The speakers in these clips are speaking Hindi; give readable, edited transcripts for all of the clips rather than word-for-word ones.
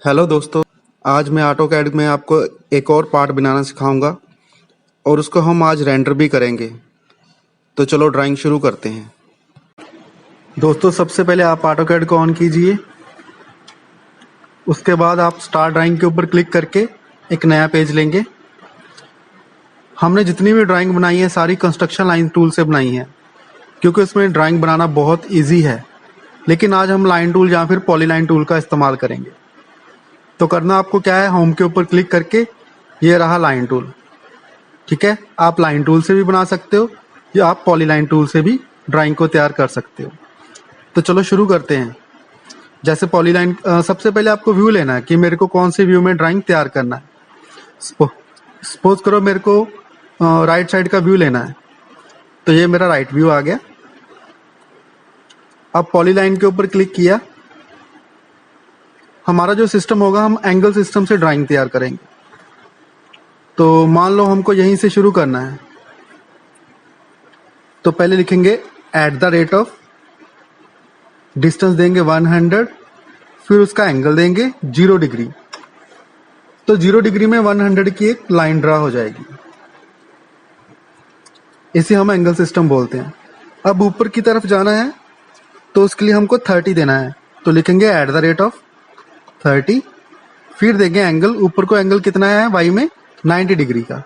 हेलो दोस्तों। आज मैं ऑटोकैड में आपको एक और पार्ट बनाना सिखाऊंगा और उसको हम आज रेंडर भी करेंगे। तो चलो ड्राइंग शुरू करते हैं। दोस्तों, सबसे पहले आप ऑटोकैड को ऑन कीजिए। उसके बाद आप स्टार्ट ड्राइंग के ऊपर क्लिक करके एक नया पेज लेंगे। हमने जितनी भी ड्राइंग बनाई है सारी कंस्ट्रक्शन लाइन टूल से बनाई है, क्योंकि उसमें ड्राइंग बनाना बहुत ईजी है। लेकिन आज हम लाइन टूल या फिर पॉलीलाइन टूल का इस्तेमाल करेंगे। तो करना आपको क्या है, होम के ऊपर क्लिक करके ये रहा लाइन टूल। ठीक है, आप लाइन टूल से भी बना सकते हो या आप पॉलीलाइन टूल से भी ड्राइंग को तैयार कर सकते हो। तो चलो शुरू करते हैं। जैसे पॉलीलाइन, सबसे पहले आपको व्यू लेना है कि मेरे को कौन से व्यू में ड्राइंग तैयार करना है। सपोज करो मेरे को राइट साइड का व्यू लेना है, तो ये मेरा राइट व्यू आ गया। अब पॉलीलाइन के ऊपर क्लिक किया। हमारा जो सिस्टम होगा, हम एंगल सिस्टम से ड्राइंग तैयार करेंगे। तो मान लो हमको यहीं से शुरू करना है, तो पहले लिखेंगे at the rate of, distance देंगे 100, फिर उसका एंगल देंगे 0 डिग्री। तो 0 डिग्री में 100 की एक लाइन ड्रा हो जाएगी। इसे हम एंगल सिस्टम बोलते हैं। अब ऊपर की तरफ जाना है तो उसके लिए हमको 30 देना है, तो लिखेंगे एट द रेट ऑफ 30, फिर देंगे एंगल। ऊपर को एंगल कितना है वाई में, 90 डिग्री का।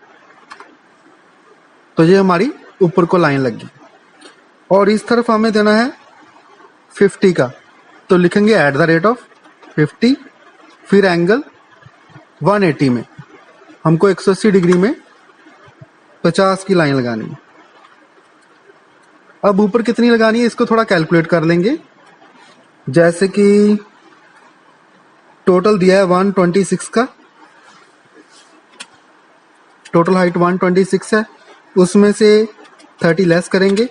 तो ये हमारी ऊपर को लाइन लगी। और इस तरफ हमें देना है 50 का, तो लिखेंगे एट द रेट ऑफ 50, फिर एंगल 180 में। हमको 180 डिग्री में 50 की लाइन लगानी है। अब ऊपर कितनी लगानी है इसको थोड़ा कैलकुलेट कर लेंगे। जैसे कि टोटल दिया है 126 का, टोटल हाइट 126 है, उसमें से 30 लेस करेंगे।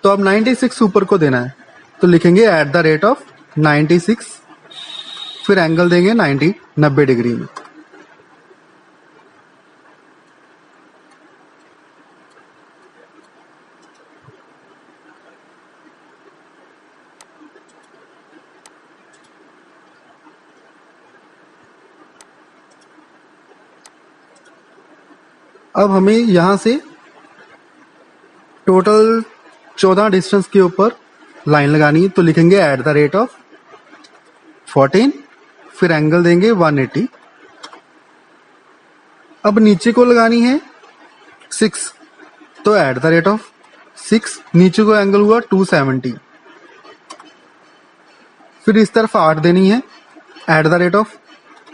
तो अब 96 ऊपर को देना है, तो लिखेंगे एट द रेट ऑफ 96, फिर एंगल देंगे 90 डिग्री में। अब हमें यहां से टोटल 14 डिस्टेंस के ऊपर लाइन लगानी है, तो लिखेंगे एट द रेट ऑफ 14, फिर एंगल देंगे 180। अब नीचे को लगानी है 6, तो एट द रेट ऑफ 6, नीचे को एंगल हुआ 270। फिर इस तरफ 8 देनी है, at the rate of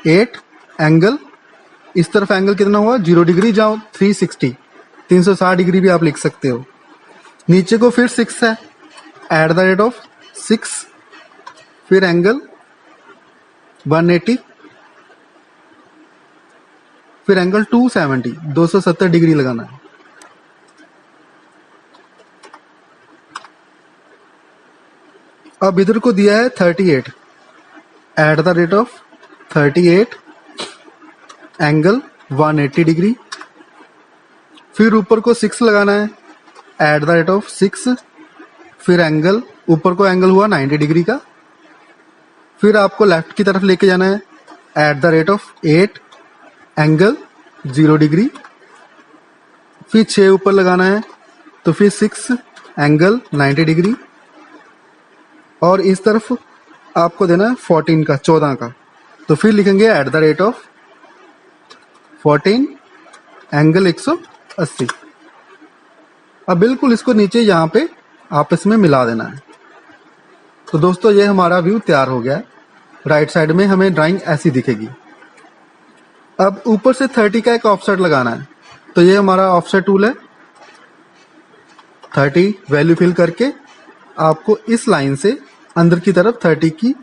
8, angle, इस तरफ एंगल कितना हुआ 0 डिग्री, जाओ 360, 360 डिग्री भी आप लिख सकते हो। नीचे को फिर 6 है, एट द रेट ऑफ 6, फिर एंगल 180, फिर एंगल 270, 270 डिग्री लगाना है। अब इधर को दिया है 38, at the rate of 38, angle 180 degree, फिर ऊपर को 6 लगाना है, एट द रेट ऑफ 6, फिर एंगल, ऊपर को एंगल हुआ 90 डिग्री का। फिर आपको लेफ्ट की तरफ लेके जाना है, at the rate of 8, angle 0 degree, फिर 6 ऊपर लगाना है, तो फिर 6, एंगल 90 डिग्री। और इस तरफ आपको देना है 14 का, 14 का, तो फिर लिखेंगे at the rate of 14, angle 180। अब बिल्कुल इसको नीचे यहाँ पे आपस में मिला देना है। तो दोस्तों, ये हमारा व्यू तैयार हो गया है। राइट साइड में हमें ड्राइंग ऐसी दिखेगी। अब ऊपर से 30 का एक ऑफसेट लगाना है, तो ये हमारा ऑफसेट टूल है। 30 वैल्यू फिल करके आपको इस लाइन से अंदर की तरफ 30 की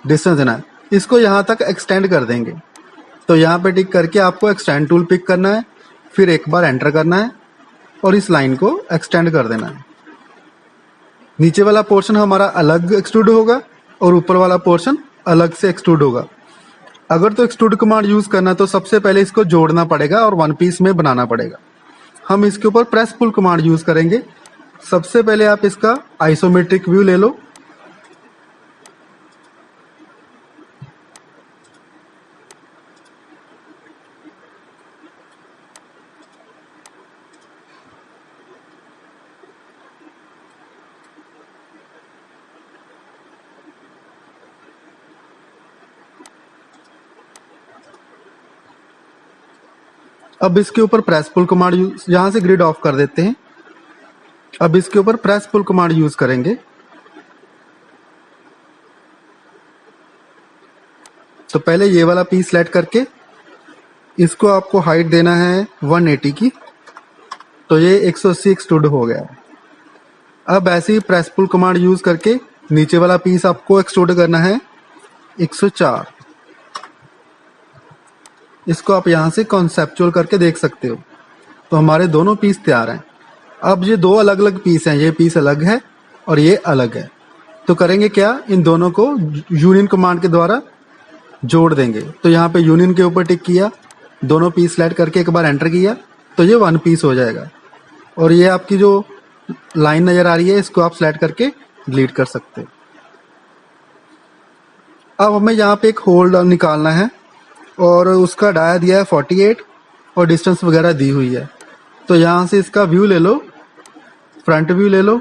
डिस्टेंस देना है। इसको यहाँ तक एक्सटेंड कर देंगे, तो यहाँ पे टिक करके आपको एक्सटेंड टूल पिक करना है, फिर एक बार एंटर करना है और इस लाइन को एक्सटेंड कर देना है। नीचे वाला पोर्शन हमारा अलग एक्सट्रूड होगा और ऊपर वाला पोर्शन अलग से एक्सट्रूड होगा। अगर तो एक्सट्रूड कमांड यूज करना है तो सबसे पहले इसको जोड़ना पड़ेगा और वन पीस में बनाना पड़ेगा। हम इसके ऊपर प्रेस पुल कमांड यूज करेंगे। सबसे पहले आप इसका आइसोमेट्रिक व्यू ले लो। अब इसके ऊपर प्रेस पुल कमांड यूज, यहां से ग्रिड ऑफ कर देते हैं। अब इसके ऊपर प्रेस पुल कमांड यूज करेंगे। तो पहले ये वाला पीस सेलेक्ट करके इसको आपको हाइट देना है 180 की, तो ये 180 एक्सट्रूड हो गया है। अब ऐसे ही प्रेस पुल कमांड यूज करके नीचे वाला पीस आपको एक्सट्रूड करना है 104। इसको आप यहां से कॉन्सेप्चुअल करके देख सकते हो। तो हमारे दोनों पीस तैयार हैं। अब ये दो अलग अलग पीस हैं, ये पीस अलग है और ये अलग है। तो करेंगे क्या, इन दोनों को यूनियन कमांड के द्वारा जोड़ देंगे। तो यहाँ पे यूनियन के ऊपर टिक किया, दोनों पीस सेलेक्ट करके एक बार एंटर किया, तो ये वन पीस हो जाएगा। और ये आपकी जो लाइन नजर आ रही है, इसको आप सेलेक्ट करके डिलीट कर सकते हो। अब हमें यहाँ पे एक होल निकालना है और उसका डाया दिया है 48 और डिस्टेंस वगैरह दी हुई है। तो यहाँ से इसका व्यू ले लो, फ्रंट व्यू ले लो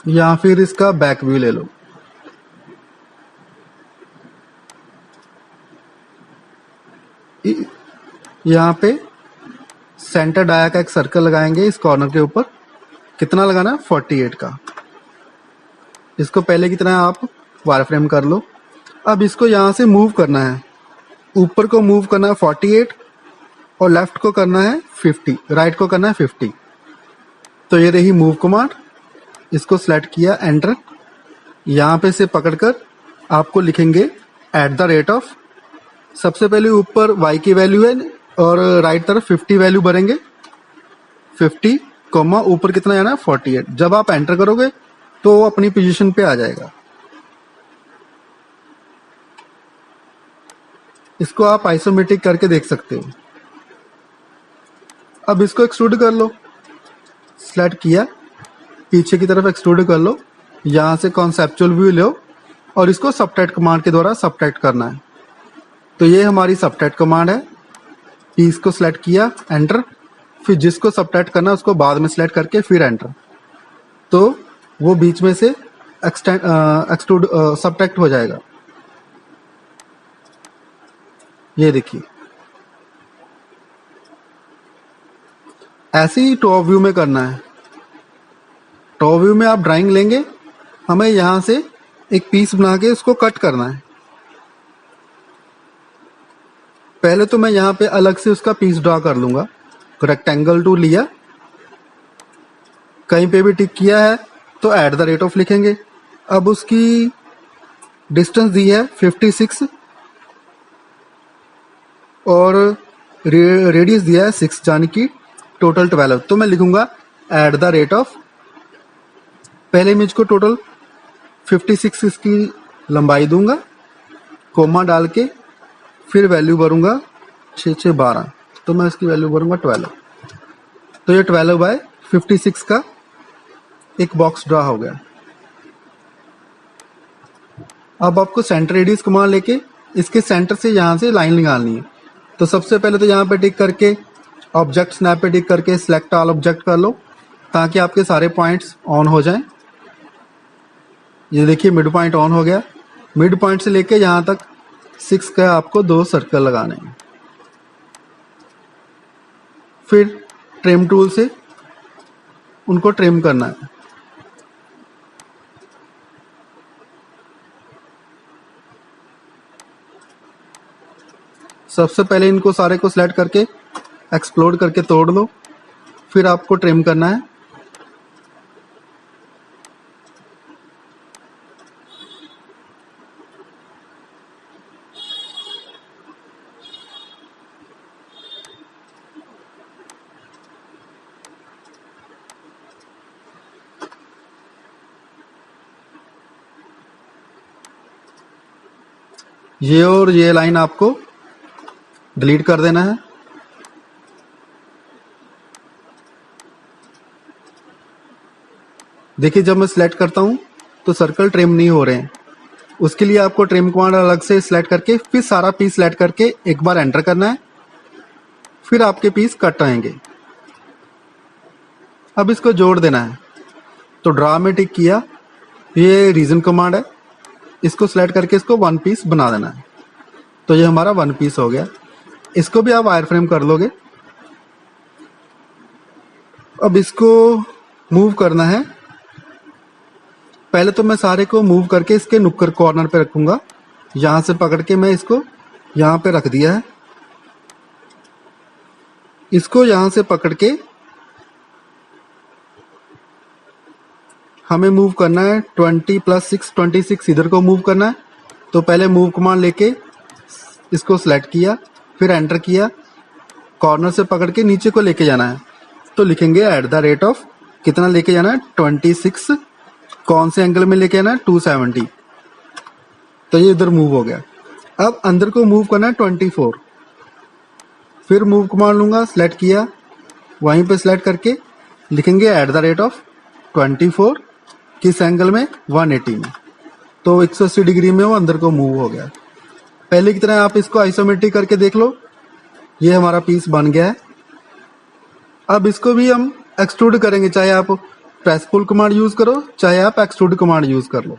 या फिर इसका बैक व्यू ले लो। यहाँ पे सेंटर डाया का एक सर्कल लगाएंगे इस कॉर्नर के ऊपर। कितना लगाना है, 48 का। इसको पहले की तरह आप वायर फ्रेम कर लो। अब इसको यहाँ से मूव करना है, ऊपर को मूव करना है 48 और लेफ्ट को करना है 50, राइट को करना है 50। तो ये रही मूव कमांड। इसको सेलेक्ट किया, एंटर। यहाँ पे से पकड़कर आपको लिखेंगे @, सबसे पहले ऊपर y की वैल्यू है और राइट तरफ 50 वैल्यू भरेंगे, 50 कॉमा ऊपर कितना जाना है 48। जब आप एंटर करोगे तो वो अपनी पोजीशन पे आ जाएगा। इसको आप आइसोमेट्रिक करके देख सकते हो। अब इसको एक्सट्रूड कर लो, सेलेक्ट किया, पीछे की तरफ एक्सट्रूड कर लो। यहां से कॉन्सेप्चुअल व्यू लो और इसको सबट्रैक्ट कमांड के द्वारा सबट्रैक्ट करना है। तो ये हमारी सबट्रैक्ट कमांड है। पीस को सिलेक्ट किया, एंटर। फिर जिसको सबट्रैक्ट करना है उसको बाद में सिलेक्ट करके फिर एंटर। तो वो बीच में से एक्सट्रूड सबट्रैक्ट हो जाएगा। ये देखिए, ऐसे ही टॉप व्यू में करना है। टॉप व्यू में आप ड्राइंग लेंगे, हमें यहां से एक पीस बना के उसको कट करना है। पहले तो मैं यहाँ पे अलग से उसका पीस ड्रा कर लूंगा। रेक्टेंगल टूल लिया, कहीं पे भी टिक किया है तो @ लिखेंगे। अब उसकी डिस्टेंस दी है 56 और रेडियस दिया है 6, यानी कि टोटल 12। तो मैं लिखूंगा @ पहले इमेज को टोटल 56 इसकी लंबाई दूंगा, कोमा डाल के फिर वैल्यू भरूंगा 6 6 12। तो मैं इसकी वैल्यू भरूंगा 12। तो ये 12/56 का एक बॉक्स ड्रा हो गया। अब आपको सेंटर रेडियस कमांड लेके इसके सेंटर से यहां से लाइन निकालनी है। तो सबसे पहले तो यहाँ पे टिक करके ऑब्जेक्ट स्नैप पे टिक करके सिलेक्ट ऑल ऑब्जेक्ट कर लो, ताकि आपके सारे पॉइंट्स ऑन हो जाएं। ये देखिए मिड पॉइंट ऑन हो गया। मिड पॉइंट से लेके यहां तक 6 का आपको 2 सर्कल लगाने हैं। फिर ट्रिम टूल से उनको ट्रिम करना है। सबसे पहले इनको सारे को सिलेक्ट करके एक्सप्लोड करके तोड़ लो, फिर आपको ट्रिम करना है। ये और ये लाइन आपको डिलीट कर देना है। देखिए जब मैं सिलेक्ट करता हूं तो सर्कल ट्रिम नहीं हो रहे हैं। उसके लिए आपको ट्रिम कमांड अलग से सिलेक्ट करके फिर सारा पीस सिलेक्ट करके एक बार एंटर करना है, फिर आपके पीस कट आएंगे। अब इसको जोड़ देना है। तो ड्रा में टिक किया, ये रीजन कमांड है, इसको सिलेक्ट करके इसको वन पीस बना देना है। तो ये हमारा वन पीस हो गया। इसको भी आप वायर फ्रेम कर लोगे। अब इसको मूव करना है। पहले तो मैं सारे को मूव करके इसके नुक्कड़ कॉर्नर पे रखूंगा। यहां से पकड़ के मैं इसको यहां पे रख दिया है। इसको यहां से पकड़ के हमें मूव करना है 20 + 6 26 इधर को मूव करना है। तो पहले मूव कमांड लेके इसको सिलेक्ट किया, फिर एंटर किया, कॉर्नर से पकड़ के नीचे को लेके जाना है। तो लिखेंगे @ कितना लेके जाना है 26, कौन से एंगल में लेके जाना है 270। तो ये इधर मूव हो गया। अब अंदर को मूव करना है 24। फिर मूव कमांड लूंगा, सिलेक्ट किया, वहीं पे सिलेक्ट करके लिखेंगे @24 किस एंगल में 180 में। तो 180 डिग्री में वो अंदर को मूव हो गया। पहले की तरह आप इसको आइसोमेट्रिक करके देख लो। ये हमारा पीस बन गया है। अब इसको भी हम एक्सट्रूड करेंगे, चाहे आप प्रेस पुल कमांड यूज करो, चाहे आप एक्सट्रूड कमांड यूज कर लो।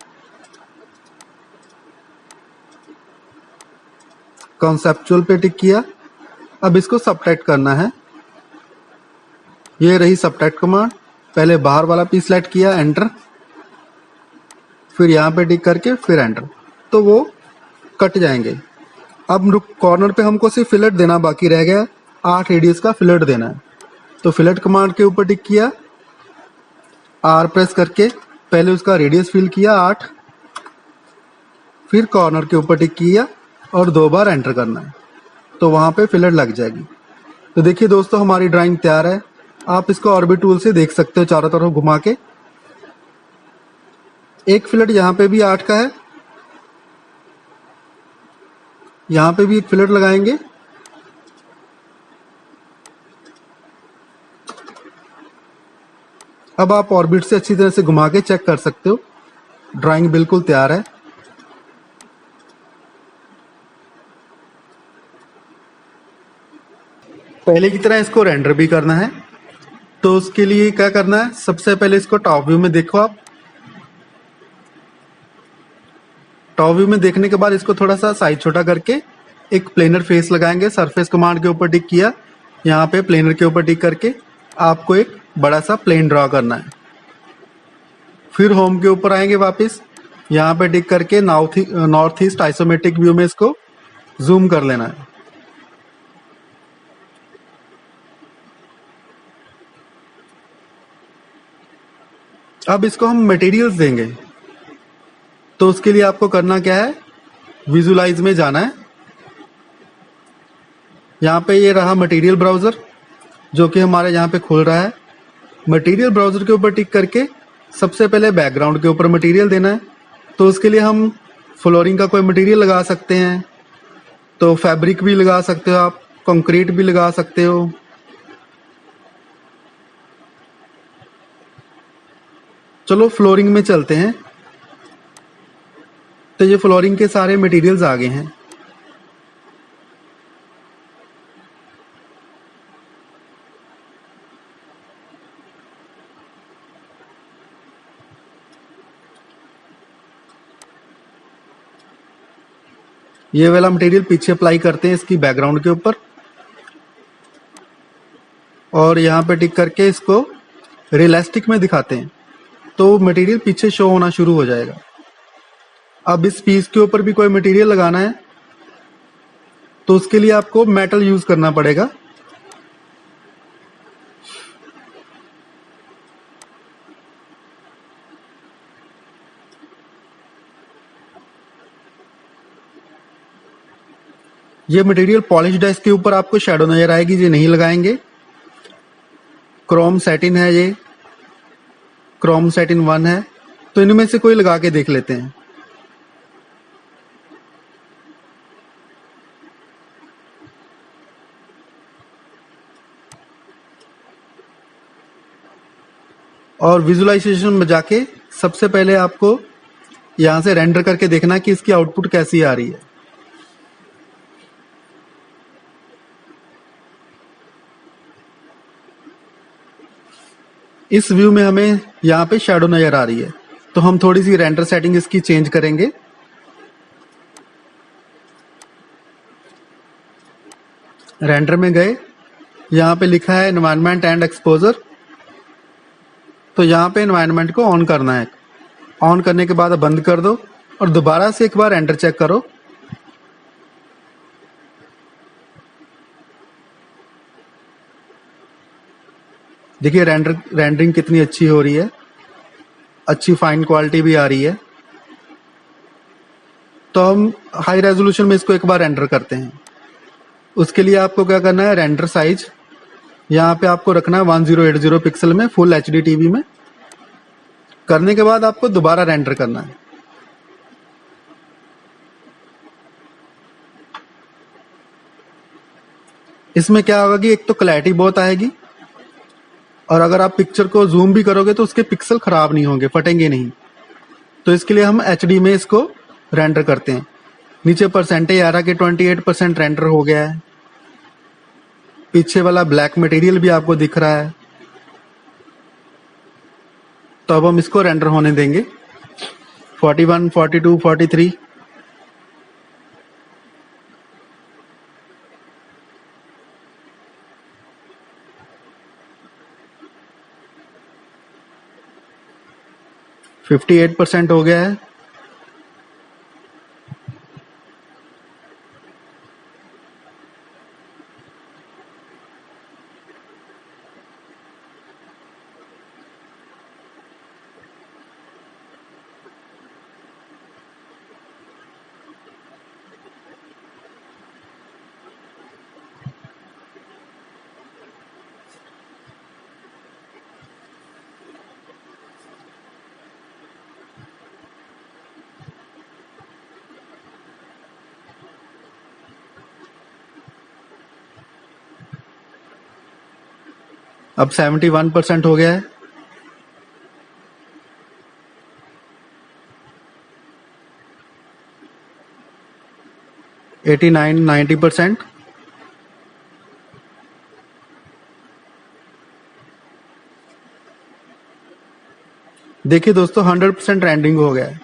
कॉन्सेप्चुअल पे टिक किया। अब इसको सबट्रैक्ट करना है। ये रही सबट्रैक्ट कमांड। पहले बाहर वाला पीस सेलेक्ट किया, एंटर, फिर यहाँ पे टिक करके फिर एंटर, तो वो कट जाएंगे। अब कॉर्नर पे हमको सिर्फ फिलेट देना बाकी रह गया है। 8 रेडियस का फिलेट देना है। तो फिलेट कमांड के ऊपर टिक किया, R प्रेस करके पहले उसका रेडियस फिल किया 8, फिर कॉर्नर के ऊपर टिक किया और 2 बार एंटर करना है। तो वहां पे फिलेट लग जाएगी। तो देखिए दोस्तों, हमारी ड्राइंग तैयार है। आप इसको ऑर्बिट टूल से देख सकते हो चारों तरफ घुमा के। एक फिलेट यहाँ पे भी 8 का है, यहाँ पे भी एक फिलेट लगाएंगे। अब आप ऑर्बिट से अच्छी तरह से घुमा के चेक कर सकते हो। ड्राइंग बिल्कुल तैयार है। पहले की तरह इसको रेंडर भी करना है। तो उसके लिए क्या करना है, सबसे पहले इसको टॉप व्यू में देखो आप। टॉप व्यू में देखने के बाद इसको थोड़ा सा साइज छोटा करके एक प्लेनर फेस लगाएंगे। सरफेस कमांड के ऊपर टिक किया, यहाँ पे प्लेनर के ऊपर टिक करके आपको एक बड़ा सा प्लेन ड्रॉ करना है। फिर होम के ऊपर आएंगे वापस, यहाँ पे टिक करके नॉर्थ ईस्ट आइसोमेट्रिक व्यू में इसको जूम कर लेना है। अब इसको हम मटेरियल्स देंगे। तो उसके लिए आपको करना क्या है, विजुलाइज में जाना है। यहाँ पे ये रहा मटेरियल ब्राउजर, जो कि हमारे यहाँ पे खुल रहा है। मटेरियल ब्राउजर के ऊपर टिक करके सबसे पहले बैकग्राउंड के ऊपर मटेरियल देना है। तो उसके लिए हम फ्लोरिंग का कोई मटेरियल लगा सकते हैं। तो फैब्रिक भी लगा सकते हो आप, कंक्रीट भी लगा सकते हो। चलो फ्लोरिंग में चलते हैं। तो ये फ्लोरिंग के सारे मटेरियल्स आ गए हैं। ये वाला मटेरियल पीछे अप्लाई करते हैं इसकी बैकग्राउंड के ऊपर, और यहाँ पे टिक करके इसको रियलिस्टिक में दिखाते हैं। तो मटेरियल पीछे शो होना शुरू हो जाएगा। अब इस पीस के ऊपर भी कोई मटेरियल लगाना है, तो उसके लिए आपको मेटल यूज करना पड़ेगा। ये मटेरियल पॉलिश डाइस के ऊपर आपको शैडो नजर आएगी, ये नहीं लगाएंगे। क्रोम सैटिन है, ये क्रोम सैटिन 1 है। तो इनमें से कोई लगा के देख लेते हैं। और विजुअलाइजेशन में जाके सबसे पहले आपको यहां से रेंडर करके देखना कि इसकी आउटपुट कैसी आ रही है। इस व्यू में हमें यहाँ पे शैडो नजर आ रही है, तो हम थोड़ी सी रेंडर सेटिंग इसकी चेंज करेंगे। रेंडर में गए, यहाँ पे लिखा है एनवायरनमेंट एंड एक्सपोजर, तो यहाँ पे एनवायरनमेंट को ऑन करना है। ऑन करने के बाद बंद कर दो और दोबारा से एक बार एंटर चेक करो। देखिए रेंडरिंग कितनी अच्छी हो रही है, अच्छी फाइन क्वालिटी भी आ रही है। तो हम हाई रेजोल्यूशन में इसको एक बार रेंडर करते हैं। उसके लिए आपको क्या करना है, रेंडर साइज यहाँ पे आपको रखना है 1080 पिक्सल में, फुल एचडी टीवी में। करने के बाद आपको दोबारा रेंडर करना है। इसमें क्या होगा कि एक तो क्लैरिटी बहुत आएगी, और अगर आप पिक्चर को जूम भी करोगे तो उसके पिक्सल खराब नहीं होंगे, फटेंगे नहीं। तो इसके लिए हम एचडी में इसको रेंडर करते हैं। नीचे परसेंटेज आ रहा है कि 28% रेंडर हो गया है। पीछे वाला ब्लैक मटेरियल भी आपको दिख रहा है। तो अब हम इसको रेंडर होने देंगे 41, 42, 43। - 58% हो गया है। अब 71% हो गया है। एटी 90%। देखिए दोस्तों 100% रेंडरिंग हो गया है।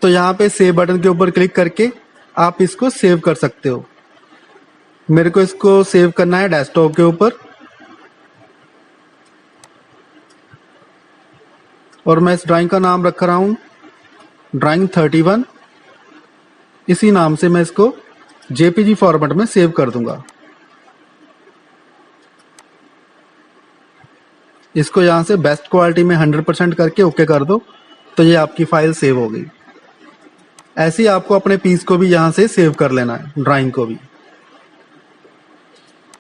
तो यहाँ पे सेव बटन के ऊपर क्लिक करके आप इसको सेव कर सकते हो। मेरे को इसको सेव करना है डेस्कटॉप के ऊपर, और मैं इस ड्राइंग का नाम रख रहा हूँ ड्राइंग 31। इसी नाम से मैं इसको जेपीजी फॉर्मेट में सेव कर दूंगा। इसको यहाँ से बेस्ट क्वालिटी में 100% करके ओके कर दो, तो ये आपकी फाइल सेव हो गई। ऐसे ही आपको अपने पीस को भी यहाँ से सेव कर लेना है, ड्राइंग को भी।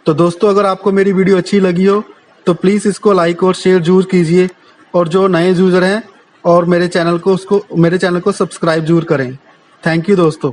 तो दोस्तों अगर आपको मेरी वीडियो अच्छी लगी हो तो प्लीज़ इसको लाइक और शेयर जरूर कीजिए, और जो नए यूज़र हैं और मेरे चैनल को सब्सक्राइब जरूर करें। थैंक यू दोस्तों।